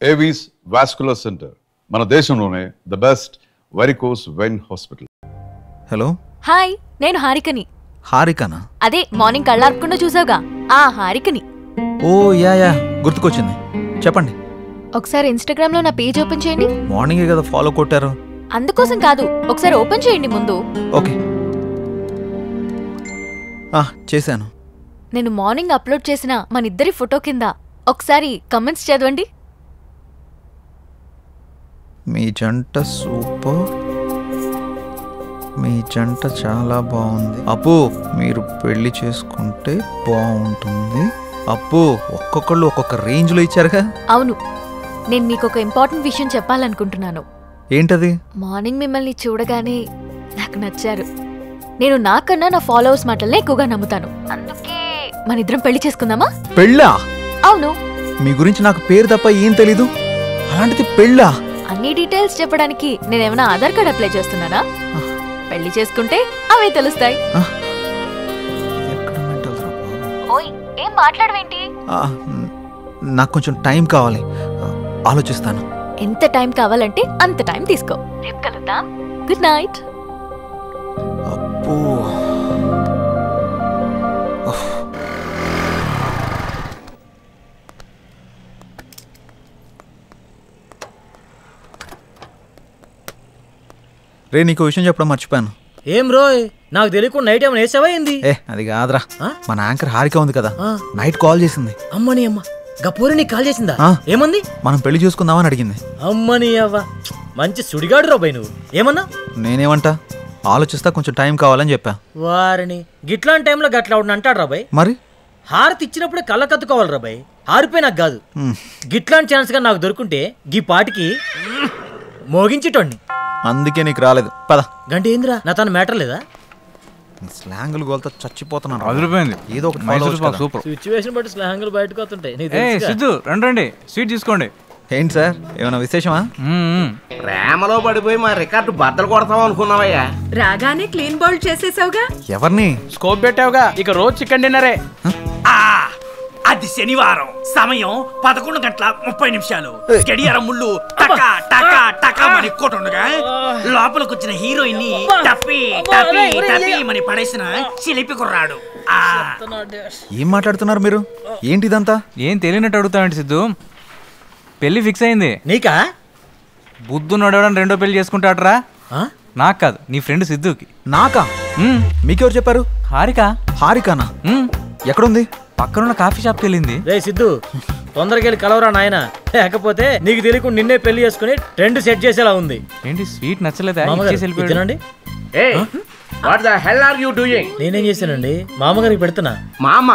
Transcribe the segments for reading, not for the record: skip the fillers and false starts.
Avis vascular centre మన దేశంలోనే the best varicose vein hospital. Hello, hi, నేను హారికని. హారికనా? అదే మార్నింగ్ కళ్ళార్పకుండా చూసావుగా ఆ హారికని. ఓ యా గుర్తుకొచ్చింది, చెప్పండి. ఒకసారి ఇన్స్టాగ్రామ్ లో నా పేజ్ ఓపెన్ చేయండి. మార్నింగే కదా ఫాలో కొట్టారు. అందుకోసం కాదు, ఒకసారి ఓపెన్ చేయండి ముందు. ఓకే, చేశాను. నేను మార్నింగ్ అప్లోడ్ చేసిన మనిద్దరి ఫోటో కింద ఒకసారి కమెంట్స్ చదవండి. మీ జంట సూపర్, మీ జంట చాలా బాగుంది. అప్పు, మీరు పెళ్లి చేసుకుంటే బాగుంటుంది. అప్పు, ఒక్కొక్కళ్ళు ఒక్కొక్క రేంజ్ లో ఇచ్చారుగా. అవును, నేను మీకు ఒక ఇంపార్టెంట్ విషయం చెప్పాలనుకుంటున్నాను. ఏంటది? మార్నింగ్ మిమ్మల్ని చూడగానే నాకు నచ్చారు. నేను నాకన్నా నా ఫాలోవర్స్ మాటలనే ఎక్కువగా నమ్ముతాను. అందుకే మనిద్దరం పెళ్లి చేసుకుందామా? పెళ్ళా? అవును. మీ గురించి నాకు పేరు తప్ప ఏం తెలీదు, అలాంటిది పెళ్ళా? అన్ని డీటెయిల్స్ చెప్పడానికి నేనేమైనా ఆధార్ కార్డ్ అప్లై చేస్తున్నానా? పెళ్లి చేసుకుంటే అవే తెలుస్తాయి. ఓయ్, ఏం మాట్లాడవేంటి? నాకు కొంచెం టైం కావాలి, ఆలోచిస్తాను. ఎంత టైం కావాలంటే అంత టైం తీసుకో. రేపు కలుద్దాం. Good night. అబ్బో, రే, నీకు విషయం చెప్పడం మర్చిపోయాను. ఏం రోయ్, నాకు తెలియకుండా నైట్ ఏమైనా వేసావా ఏంది? అది కాదురా, మన యాంకర్ హారిక ఉంది కదా, నైట్ కాల్ చేసింది. అమ్మని అమ్మ, గపూరి నీకు కాల్ చేసిందా? ఏమంది? మనం పెళ్లి చూసుకుందామని అడిగింది. అమ్మని అవ్వ, మంచి సుడిగాడు రాబాయ్. నువ్వు ఏమన్నా? నేనేమంటా, ఆలోచిస్తా, కొంచెం టైం కావాలని చెప్పా. వారిని గిట్లాంటి టైంలో గట్లా అంటాడు రాబాయ్. మరి హారతి ఇచ్చినప్పుడే కళ్ళ కత్తుకోవాలి రాబాయ్. హారిపోయి నాకు కాదు. గిట్లాంటి ఛాన్స్ గా నాకు దొరుకుంటే గీ పాటికి మోగించేటోడిని. అందుకే నీకు రాలేదు. పద. గంట ఏందిరా, నా తన మ్యాటర్ లేదా? స్లాంగులు గోల్తో చచ్చిపోతున్నాను. అదిరిపోయింది. ఏదో ఒకటి సూపర్. సిచ్యువేషన్ బట్టి స్లాంగులు బయటకు వస్తుంటాయి. సిద్ధు, రండి, స్వీట్ తీసుకోండి. ఏంటి సార్, ఏమైనా విశేషమా? ప్రేమలో పడిపోయి మా రికార్డు బద్దలు కొడతాం అనుకున్నావయ్యా. రాగానే క్లీన్ బౌల్ చేసేసావుగా. ఎవరిని స్కోప్ పెట్టావుగా, ఇక రోజు చికెన్ డిన్నరే. అది శనివారం, సమయం 11:30 గడియారం ముళ్ళు టకా టకా టకా మని కొట్టుండగా లోపలికి వచ్చిన హీరోయిన్ ని టప్పి టప్పి టప్పి మని పడేసిన చిలిపి కుర్రాడు. ఏం మాట్లాడుతున్నారు మీరు? ఏంటిదంతా? ఏం తెలియనట్టు అడుగుతావంటి సిద్ధు? పెళ్లి ఫిక్స్ అయింది. నీకా? బుద్ధు నడవడం రెండో పెళ్లి చేసుకుంటాడరా. నాకు కాదు, నీ ఫ్రెండ్ సిద్ధుకి. నాకా? మీకెవరు చెప్పారు? హారిక. హారికానా? ఎక్కడుంది? పక్కనున్న కాఫీ షాప్కి వెళ్ళింది. రే సిద్ధు, తొందరగా వెళ్ళి కలవరా నాయన, లేకపోతే నీకు తెలియకుండా నిన్నే పెళ్లి చేసుకుని ట్రెండ్ సెట్ చేసేలా ఉంది. ఏంటి, స్వీట్ నచ్చలేదా? తినండి. What the hell are you doing? నేనేం చేశానండి, మామగారికి పెడుతున్నా. మామ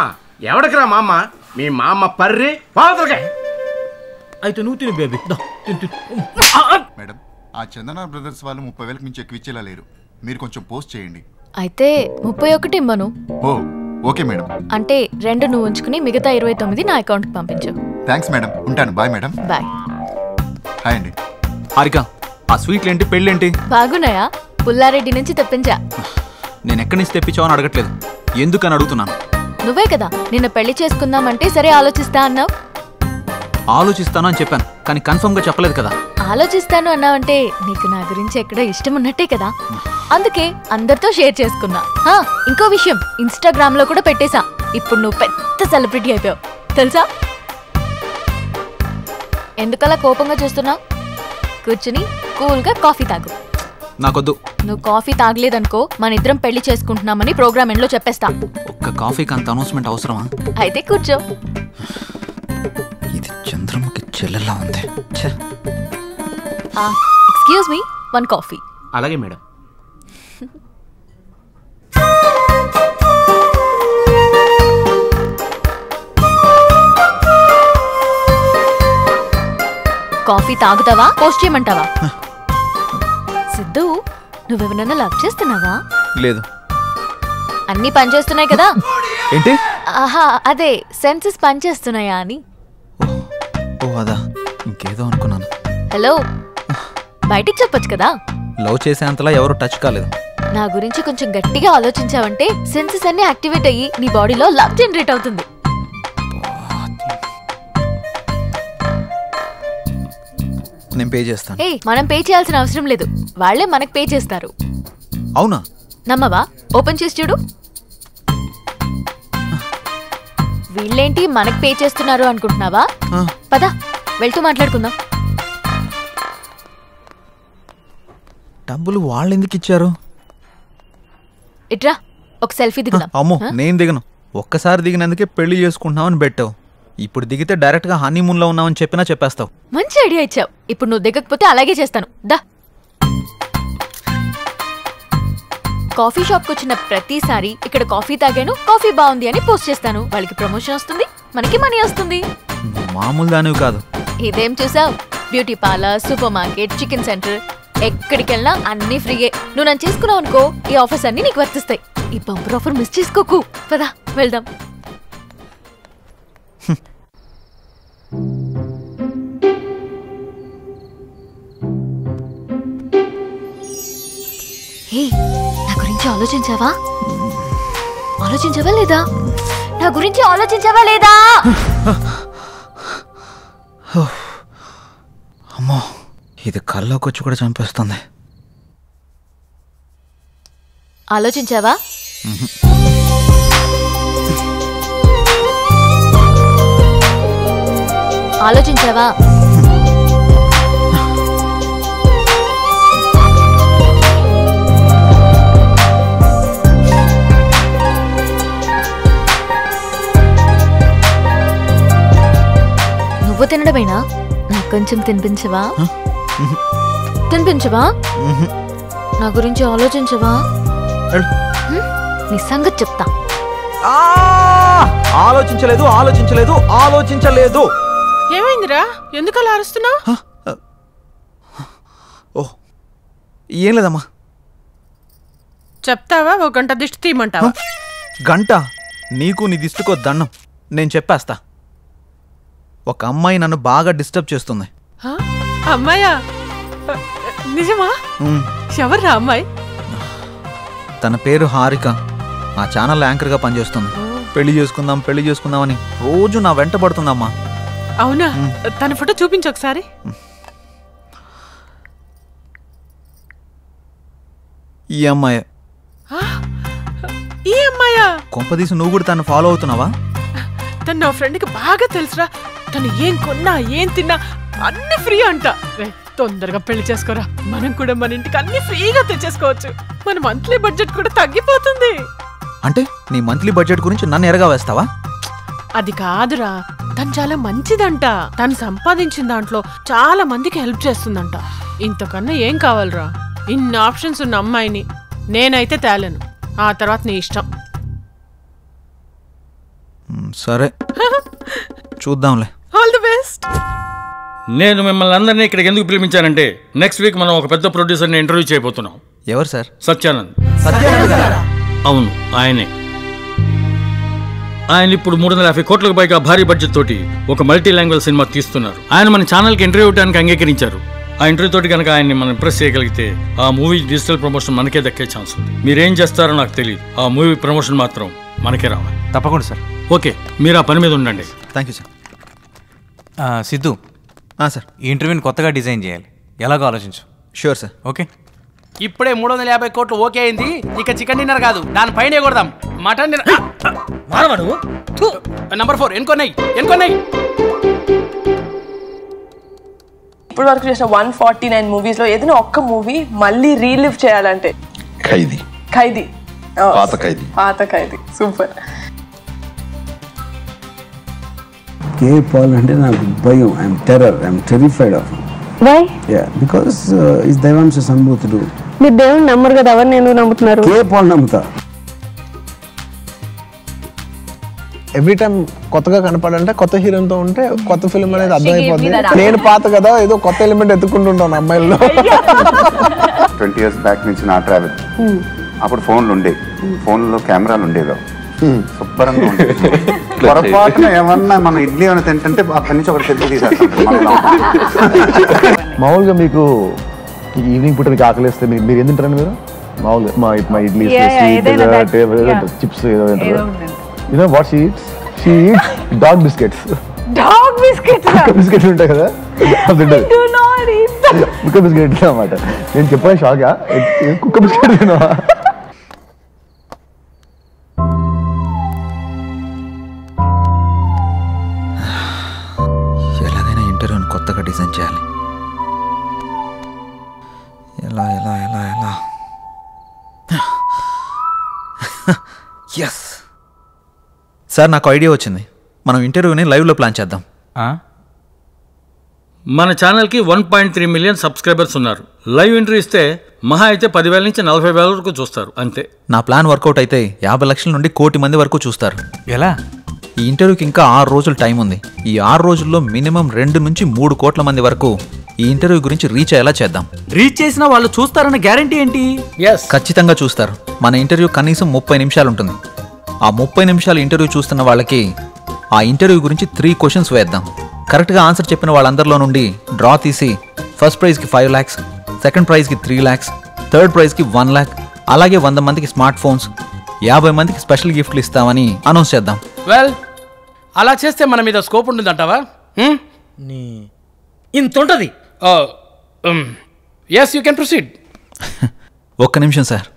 ఎవడికిరా మామ? మీ మామ పర్రి పావుతలకే. అయితే నువ్వు తిని బేబీ. మేడం, ఆ చందన బ్రదర్స్ వాళ్ళు 30,000 మించి ఎక్కువ ఇచ్చేలా లేరు. మీరు కొంచెం పోస్ట్ చేయండి. అయితే 31 ఇమ్మను. ఓ ఓకే మేడం. అంటే 2 నువ్వు ఉంచుకుని మిగతా 29 నా అకౌంట్కి పంపించు. థ్యాంక్స్ మేడం, ఉంటాను. Bye madam. బాయ్. హాయ్ అండి. హారిక, ఆ స్వీట్లేంటి, పెళ్ళేంటి? బాగున్నాయా? పుల్లారెడ్డి నుంచి తెప్పించా. నేను ఎక్కడి నుంచి తెప్పించావని అడగట్లేదు, ఎందుకని అడుగుతున్నాను. నువ్వే కదా నిన్న పెళ్లి చేసుకుందామంటే సరే ఆలోచిస్తా అన్నావు. ఆలోచిస్తాను అని చెప్పాను, కానీ కన్ఫర్మ్ గా చెప్పలేదు కదా. ఆలోచిస్తాను అన్నావంటే నీకు నా గురించి ఎక్కడో ఇష్టం ఉన్నట్టే కదా, అందుకే అందరితో షేర్ చేసుకున్నా. ఇంకో విషయం, ఇన్స్టాగ్రామ్ లో కూడా పెట్టేశా. ఇప్పుడు నువ్వు పెద్ద సెలబ్రిటీ అయిపోయావు తెలుసా. ఎందుకలా కోపంగా చూస్తున్నావు? కూర్చుని కూల్ గా కాఫీ తాగు. నాకొద్దు. నువ్వు కాఫీ తాగలేదనుకో మన ఇద్దరం పెళ్లి చేసుకుంటున్నామని ప్రోగ్రామ్ ఎండ్లో చెప్పేస్తా. ఒక్క కాఫీకి అంత అనౌన్స్మెంట్ అవసరమా? అయితే కూర్చో. ఇది చంద్రముఖి చెల్లెలా ఉంది. Excuse me, 1 coffee. అలాగే మేడం. కాఫీ తాగుతావా, పోస్ట్ చేయమంటావా? సిద్ధు, నువ్వెవరన్నా లవ్ చేస్తున్నావా? లేదు. అన్నీ పనిచేస్తున్నాయి కదా? ఏంటి? ఆహా, అదే సెన్సెస్ పనిచేస్తున్నాయా అని. ఓ అదా, ఇంకేదో అనుకున్నాను. హలో, బయటికి చెప్పొచ్చు కదా. లవ్ చేసేంతలా ఎవరు టచ్ కాలేదు. నా గురించి కొంచెం గట్టిగా ఆలోచించావంటే సెన్సెస్ అన్ని యాక్టివేట్ అయ్యి నీ బాడీలో లవ్ జనరేట్ అవుతుంది. నేను పే చేస్తాను. మనం పే చేయాల్సిన అవసరం లేదు, వాళ్ళే మనకు పే చేస్తారు. అవునా? నమ్మవా? ఓపెన్ చేసి చూడు. వీళ్ళేంటి మనకు పే చేస్తున్నారు అనుకుంటున్నావా? పద వెళ్తూ మాట్లాడుకుందాం. డబ్బులు వాళ్ళు ఎందుకు ఇచ్చారు? ఇట్రా, ఒక సెల్ఫీ దిగుదాం. అమ్మో, నేను దిగను. ఒక్కసారి దిగినందుకే పెళ్లి చేసుకుంటున్నావని పెట్టావు. ఇప్పుడు దిగితే డైరెక్ట్ గా హనీమూన్ లో ఉన్నావని చెప్పినా చెప్పేస్తావు. మంచి ఐడియా ఇచ్చావు. ఇప్పుడు నువ్వు దిగకపోతే అలాగే చేస్తాను. దా. కాఫీ షాప్కి వచ్చిన ప్రతిసారి ఇక్కడ కాఫీ తాగాను, కాఫీ బాగుంది అని పోస్ట్ చేస్తాను. వాళ్ళకి ప్రమోషన్ వస్తుంది, మనకి మనీ వస్తుంది. మామూలు దానివి కాదు. ఇదేం చూసావు? Beauty parlour, super market, chicken centre, ఎక్కడికి వెళ్ళినా అన్ని ఫ్రీయే. నువ్వు నన్ను చేసుకున్నావు అనుకో, ఈ ఆఫర్స్ అన్ని నీకు వర్తిస్తాయి. ఈ బంపర్ ఆఫర్ మిస్ చేసుకోకు. పదా వెళ్దాం. నా గురించి ఆలోచించావా? ఆలోచించావా లేదా? నా గురించి ఆలోచించావా లేదా? అమ్మో, ఇది కల్లోకి వచ్చి కూడా చంపేస్తుంది. ఆలోచించావా? ఆలోచించావా? నువ్వు తినడమేనా? నాకు కొంచెం తినిపించవా? తినిపించవా? నా గురించి ఆలోచించవా? నీ సంగతి చెప్తా. ఆలోచించలేదు, ఆలోచించలేదు, ఆలోచించలేదు. ఏమైందిరా? ఎందుకు అలా అరుస్తున్నావు? ఓ, ఏం లేదమ్మా. చెప్తావా? ఒక గంట దిష్టి తీయమంటావా? గంట? నీకు నీ దిష్టికో దండం. నేను చెప్పేస్తా. ఒక అమ్మాయి నన్ను బాగా డిస్టర్బ్ చేస్తుంది. అమ్మాయా? నిజమా? ఎవర్రా అమ్మాయి? తన పేరు హారిక. ఆ ఛానల్ యాంకర్గా పనిచేస్తుంది. పెళ్లి చేసుకుందాం పెళ్లి చేసుకుందామని రోజు నా వెంట పడుతుందమ్మా. అవునా? తన ఫోటో చూపించు ఒకసారి. ఈ అమ్మాయి. ఈ అమ్మాయా? కొంపదీసి నువ్వు కూడా తను ఫాలో అవుతున్నావా? తను నా ఫ్రెండ్కి బాగా తెలుసురా. తను ఏం కొన్నా ఏం తిన్నా అన్ని ఫ్రీ అంట. తొందరగా పెళ్లి చేసుకోరా, మనం కూడా మన ఇంటికి అన్ని ఫ్రీగా తెచ్చేసుకోవచ్చు. మన మంత్లీ బడ్జెట్ కూడా తగ్గిపోతుంది. అంటే నీ మంత్లీ బడ్జెట్ గురించి నన్ను ఎరగా వేస్తావా? అది కాదురా, తను చాలా మంచిదంట. తను సంపాదించిన దాంట్లో చాలా మందికి హెల్ప్ చేస్తుందంట. ఇంతకన్నా ఏం కావాలరా? ఇన్ని ఆప్షన్స్ ఉన్న అమ్మాయిని నేనైతే తేలేను. ఆ తర్వాత నీ ఇష్టం. సరే, చూద్దాంలే. All the best. నేను మిమ్మల్ని అందరినీ ఇక్కడికి ఎందుకు పిలిపించానంటే, నెక్స్ట్ వీక్ మనం ఒక పెద్ద ప్రొడ్యూసర్ని ఇంటర్వ్యూ చేయబోతున్నాం. ఎవరు సార్? సత్యానంద్. అవును, ఆయనే. ఆయన ఇప్పుడు 350 కోట్లకు పైగా భారీ బడ్జెట్ తోటి ఒక మల్టీ లాంగ్వేజ్ సినిమా తీస్తున్నారు. ఆయన మన ఛానల్కి ఇంటర్వ్యూ ఇవ్వడానికి అంగీకరించారు. ఆ ఇంటర్వ్యూ తోటి కనుక ఆయన్ని మనం ఇంప్రెస్ చేయగలిగితే ఆ మూవీ డిజిటల్ ప్రమోషన్ మనకే దక్కే ఛాన్స్ ఉంది. మీరేం చేస్తారో నాకు తెలియదు, ఆ మూవీ ప్రమోషన్ మాత్రం మనకే రావాలి. తప్పకుండా సార్. ఓకే, మీరు ఆ పని మీద ఉండండి. Thank you sir. Siddhu, sir, ఈ ఇంటర్వ్యూని కొత్తగా డిజైన్ చేయాలి. ఎలాగో ఆలోచించు. Sure sir. ఓకే. ఇప్పుడే 350 కోట్లు ఓకే అయింది. ఇక చికెన్ డిన్నర్ కాదు, దానిపైనే కొడదాం. Mutton dinner. నంబర్ 4 ఎన్కొన్నాయి. ఇప్పుడు వరకు చేసిన 149 మూవీస్ లో ఏదైనా ఒక్క మూవీ మళ్ళీ రీలివ్ చేయాలంటే? ఖైదీ. పాత ఖైదీ. సూపర్. కే పాల్ అంటే నాకు భయం. I'm terrified of him. Why? Yeah, because is దైవాంశ సంభూతుడు. మీరు దేవుని నమ్మరు కదా, ఎవరిని ఎందుకు నమ్ముతున్నారు? కే పాల్ నమ్ముతా. ఎవ్రీ టైం కొత్తగా కనపడాలంటే కొత్త హీరోతో ఉంటే కొత్త ఫిల్మ్ అనేది అర్థమైపోద్ది. నేను పాత కదా, ఏదో కొత్త ఎలిమెంట్ ఎత్తుకుంటుంటాను అమ్మాయిల్లో. 20 years బ్యాక్ నుంచి నా ట్రావెల్. అప్పుడు ఫోన్లు ఉండేవి, ఫోన్లో కెమెరాలు ఉండేవి, శుభ్రంగా ఉండేవి. పొరపాటున ఏమన్నా మనం ఇడ్లీ ఏమైనా తింటుంటే అక్కడి నుంచి ఒకటి సెల్ఫీ తీసేస్తాం. మామూలుగా మీకు ఈవినింగ్ పూట మీకు ఆకలిస్తే మీరు ఏం తింటారండి? మీరు మామూలుగా మా ఇడ్లీ, చిప్స్ ఏదో తింటారు. You know what she eats? She eats dog biscuits. Dog biscuits? Biscuits ఉంటాయి కదా, I do not కుక్క బిస్కెట్ అన్నమాట. నేను చెప్పాను షాకా, కుక్క బిస్కెట్ తిన్నావా? ఎలాగైనా ఇంటర్వ్యూని కొత్తగా డిజైన్ చేయాలి. ఎలా ఎలా ఎలా ఎలా ఎస్ సార్, నాకు ఐడియా వచ్చింది. మనం ఇంటర్వ్యూని లైవ్లో ప్లాన్ చేద్దాం. మన ఛానల్కి 1.3 మిలియన్ సబ్స్క్రైబర్స్ ఉన్నారు. లైవ్ ఎంట్రీ ఇస్తే మహా అయితే 10,000 నుంచి 40,000 వరకు చూస్తారు అంతే. నా ప్లాన్ వర్కౌట్ అయితే 50 లక్షల నుండి 1 కోటి మంది వరకు చూస్తారు. ఎలా? ఈ ఇంటర్వ్యూకి ఇంకా 6 రోజులు టైం ఉంది. ఈ 6 రోజుల్లో మినిమం 2 నుంచి 3 కోట్ల మంది వరకు ఈ ఇంటర్వ్యూ గురించి రీచ్ అయ్యేలా చేద్దాం. రీచ్ చేసినా వాళ్ళు చూస్తారన్న గ్యారంటీ ఏంటి? ఖచ్చితంగా చూస్తారు. మన ఇంటర్వ్యూ కనీసం 30 నిమిషాలు ఉంటుంది. ఆ 30 నిమిషాలు ఇంటర్వ్యూ చూస్తున్న వాళ్ళకి ఆ ఇంటర్వ్యూ గురించి 3 క్వశ్చన్స్ వేద్దాం. కరెక్ట్గా ఆన్సర్ చెప్పిన వాళ్ళందరిలో నుండి డ్రా తీసి ఫస్ట్ ప్రైజ్కి 5 lakhs, సెకండ్ ప్రైజ్కి 3 lakhs, థర్డ్ ప్రైజ్కి 1 lakh, అలాగే 100 మందికి స్మార్ట్ ఫోన్స్, 50 మందికి స్పెషల్ గిఫ్ట్లు ఇస్తామని అనౌన్స్ చేద్దాం. వెల్, అలా చేస్తే మన మీద స్కోప్ ఉంటుందంటావా? ఇంత ఉంటుంది. Yes, you can proceed. ఒక్క నిమిషం సార్.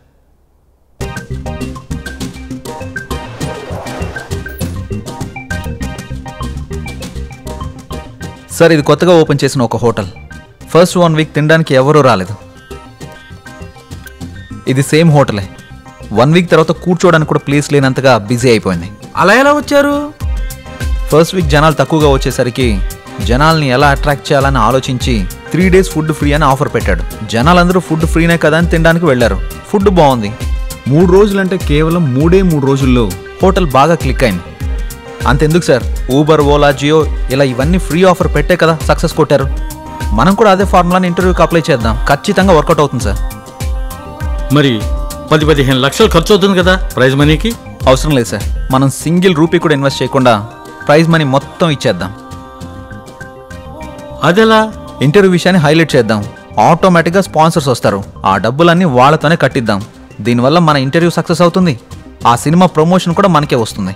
సార్, ఇది కొత్తగా ఓపెన్ చేసిన ఒక హోటల్. ఫస్ట్ 1 వీక్ తినడానికి ఎవరూ రాలేదు. ఇది సేమ్ హోటలే. 1 వీక్ తర్వాత కూర్చోవడానికి కూడా ప్లేస్ లేనంతగా బిజీ అయిపోయింది. అలా ఎలా వచ్చారు? ఫస్ట్ వీక్ జనాలు తక్కువగా వచ్చేసరికి జనాల్ని ఎలా అట్రాక్ట్ చేయాలని ఆలోచించి 3 days ఫుడ్ ఫ్రీ అని ఆఫర్ పెట్టాడు. జనాలందరూ ఫుడ్ ఫ్రీనే కదా అని తినడానికి వెళ్ళారు. ఫుడ్ బాగుంది. 3 రోజులంటే కేవలం 3 రోజుల్లో హోటల్ బాగా క్లిక్ అయింది. అంతెందుకు సార్, ఊబర్, ఓలా, జియో ఇలా ఇవన్నీ ఫ్రీ ఆఫర్ పెట్టే కదా సక్సెస్ కొట్టారు. మనం కూడా అదే ఫార్ములాని ఇంటర్వ్యూకి అప్లై చేద్దాం. ఖచ్చితంగా వర్కౌట్ అవుతుంది సార్. మరి 10-15 లక్షలు ఖర్చు అవుతుంది కదా ప్రైజ్ మనీకి? అవసరం లేదు సార్. మనం సింగిల్ రూపీ కూడా ఇన్వెస్ట్ చేయకుండా ప్రైజ్ మనీ మొత్తం ఇచ్చేద్దాం. అదెలా? ఇంటర్వ్యూ విషయాన్ని హైలైట్ చేద్దాం. ఆటోమేటిక్గా స్పాన్సర్స్ వస్తారు. ఆ డబ్బులన్నీ వాళ్ళతోనే కట్టిద్దాం. దీనివల్ల మన ఇంటర్వ్యూ సక్సెస్ అవుతుంది. ఆ సినిమా ప్రమోషన్ కూడా మనకే వస్తుంది.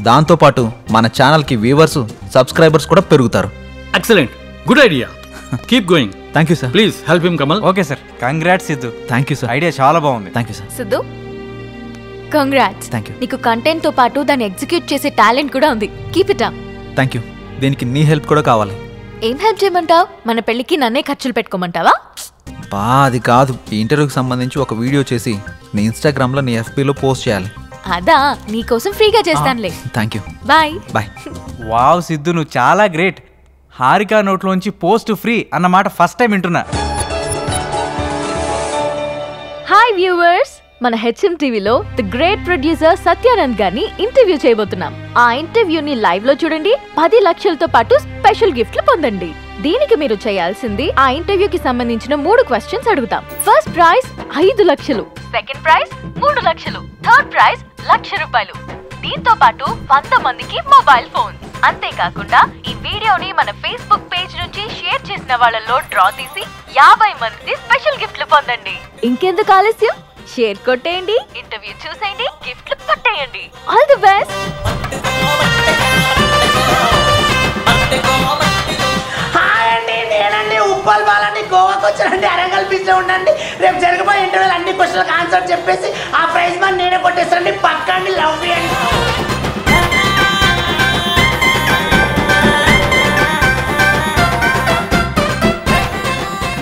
దాంతోపాటు మన ఛానల్కి వ్యూవర్స్, సబ్స్క్రైబర్స్ కూడా పెరుగుతారు. Excellent, good idea. Keep going. Thank you sir. Please help him Kamal. Okay sir, congrats Siddhu. Thank you sir. Idea చాలా బాగుంది. Thank you sir. Siddhu, congrats. Thank you. నీకు కంటెంట్ తో పాటు దాన్ని ఎగ్జిక్యూట్ చేసే టాలెంట్ కూడా ఉంది. Keep it up. Thank you. దీనికి నీ హెల్ప్ కూడా కావాలి. ఏం హెల్ప్ చేయమంటావు? మన పెళ్లికి నన్నే ఖర్చులు పెట్టుకోమంటావా? అది కాదు. ఈ ఇంటర్వ్యూకి సంబంధించి ఒక వీడియో చేసి నీ ఇన్స్టాగ్రామ్లో, నీ FBలో పోస్ట్ చేయాలి. అదా, నీకోసం ఫ్రీగా చేస్తానులే. Thank you. Bye bye. Wow Siddhu, నువ్వు చాలా గ్రేట్. హారిక నోట్లోంచి పోస్ట్ ఫ్రీ అన్నమాట ఫస్ట్ టైం వింటున్నా. హాయ్ వ్యూవర్స్, మన HM TV the great producer Satyanand గారిని ఇంటర్వ్యూ చేయబోతున్నాం. ఆ ఇంటర్వ్యూని లైవ్ లో చూడండి. 10 లక్షలతో పాటు స్పెషల్ గిఫ్ట్లు పొందండి. దీనికి మీరు చేయాల్సింది, ఆ ఇంటర్వ్యూకి సంబంధించిన 3 క్వశ్చన్స్ అడుగుతాం. ఫస్ట్ ప్రైజ్ 5 లక్షలు, సెకండ్ ప్రైజ్ 3 లక్షలు, థర్డ్ ప్రైజ్ 1,00,000 రూపాయలు. దీంతో పాటు 100 మందికి మొబైల్ ఫోన్. అంతేకాకుండా ఈ వీడియోని మన ఫేస్బుక్ పేజ్ నుంచి షేర్ చేసిన వాళ్ళలో డ్రా తీసి 50 మంది స్పెషల్ గిఫ్ట్లు పొందండి. ఇంకెందుకు ఆలస్యం, షేర్ కొట్టేయండి, ఇంటర్వ్యూ చూసేయండి, గిఫ్ట్లు పట్టేయండి. All the best. నేనండి ఉప్పల్ బాలండి, గోవాకి వచ్చానండి. అరంగల్ బీచ్ లో ఉండండి. రేపు జరగబోయే ఇంటర్వ్యూలు అన్ని క్వశ్చన్లకు ఆన్సర్ చెప్పేసి ఆ ప్రైజ్ మనీ నేనే కొట్టేస్తానండి. పక్కండి. లవ్ చేయండి.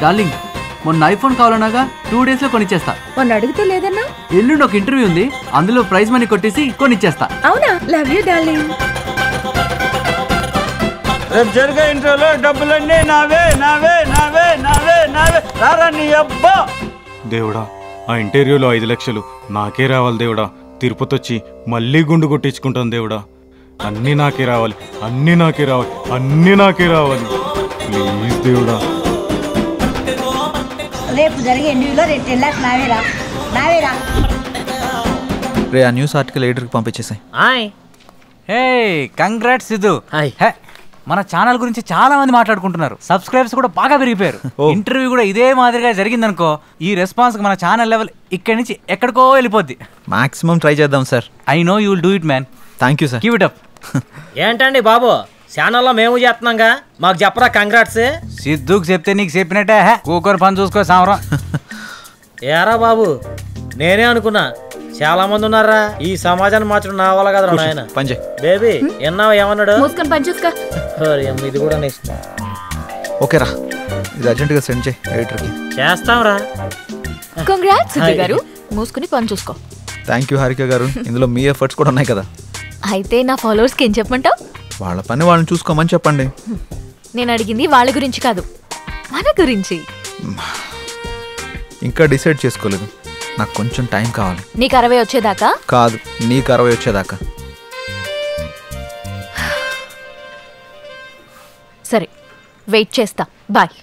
డార్లింగ్, మొన్న ఐఫోన్ కావాలన్నాగా 2 days లో కొనిచ్చేస్తా. మొన్న అడిగితే లేదన్నా? ఎల్లుండి ఒక ఇంటర్వ్యూ ఉంది, అందులో ప్రైజ్ మనీ కొట్టేసి కొనిచ్చేస్తా. అవునా? Love you darling. రేపు జరిగే ఇంటర్వ్యూలో డబ్బులన్నీ నావే నావే నావే నావే నావే. రారా నీ అబ్బా. దేవుడా, ఆ ఇంటర్వ్యూలో 5 లక్షలు నాకే రావాలి దేవుడా. తిరుపతి వచ్చి మళ్ళీ గుండు కొట్టించుకుంటాను దేవుడా. అన్నీ నాకే రావాలి, అన్నీ నాకే రావాలి, అన్నీ నాకే రావాలి. ప్లీజ్ దేవుడా. రేపు జరిగే ఇంటర్వ్యూలో 10 lakhs నావేరా నావేరా. రే, ఆ న్యూస్ ఆర్టికల్ ఎడిటర్కి పంపించేసాయి. హే, కంగ్రాట్స్ సిద్ధు. హే, మన ఛానల్ గురించి చాలా మంది మాట్లాడుకుంటున్నారు. సబ్స్క్రైబర్స్ కూడా బాగా పెరిగిపోయారు. ఇంటర్వ్యూ కూడా ఇదే మాదిరిగా జరిగిందనుకో, ఈ రెస్పాన్స్ మన ఛానల్ లెవెల్ ఇక్కడి నుంచి ఎక్కడికో వెళ్ళిపోద్ది. మాక్సిమం ట్రై చేద్దాం sir. I know you will do it man. Thank you sir. Keep it up. ఏంటండి బాబు, ఛానల్లో మేము చేస్తున్నాంగా, మాకు చెప్పరా కంగ్రాట్స్. సిద్ధుకు చెప్తే నీకు చెప్పినట్టే కూకొని పని చూసుకో సామరం. ఏరా బాబు, నేనే అనుకున్నా చాలా మంది ఉన్నారా ఈ సమాజాన్ని మార్చడం నా వల్ల కదరా నాయన. పంచే బేబీ ఎన్నావా ఏమన్నాడు? మూసుకొని పని చూసుకో. ఇది కూడా నెక్స్ట్. ఓకేరా, ఇది అర్జెంటుగా సెండ్ చేయి ఎడిటర్కి. చేస్తాంరా. కంగ్రాట్స్ సిద్ధు గారు, మూసుకుని పని చూసుకో. థ్యాంక్ యూ హారిక గారు, ఇందులో మీ ఎఫర్ట్స్ కూడా ఉన్నాయి కదా. అయితే నా ఫాలోవర్స్కి ఏం చెప్పమంటావు? వాళ్ళ పని వాళ్ళని చూసుకోమని చెప్పండి. నేను అడిగింది వాళ్ళ గురించి కాదు, మన గురించి. ఇంకా డిసైడ్ చేసుకోలేదు, నాకు కొంచెం టైం కావాలి. నీకు 60 వచ్చేదాకా కాదు, నీకు 60 వచ్చేదాకా. సరే, వెయిట్ చేస్తా. బాయ్.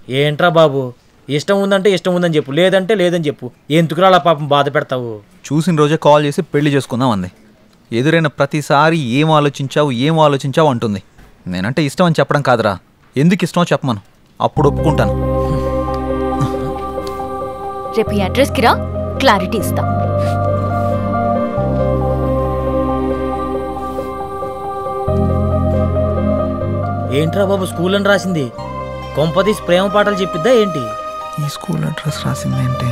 ఏంట్రా బాబు, ఇష్టం ఉందంటే ఇష్టం ఉందని చెప్పు, లేదంటే లేదని చెప్పు. ఎందుకురా అలా పాపం బాధ పెడతావు? చూసిన రోజే కాల్ చేసి పెళ్లి చేసుకుందాం అంది. ఎదురైన ప్రతిసారి ఏం ఆలోచించావు అంటుంది. నేనంటే ఇష్టం అని చెప్పడం కాదురా, ఎందుకు ఇష్టమో చెప్పమను, అప్పుడు ఒప్పుకుంటాను. రేపు ఈ అడ్రస్కి రా, క్లారిటీ ఇస్తా. ఏంట్రా బాబు స్కూల్ అని రాసింది? కొంపదీసి ప్రేమ పాటలు చెప్పిద్దా ఏంటి? ఈ స్కూల్ అడ్రస్ రాసిందేంటి?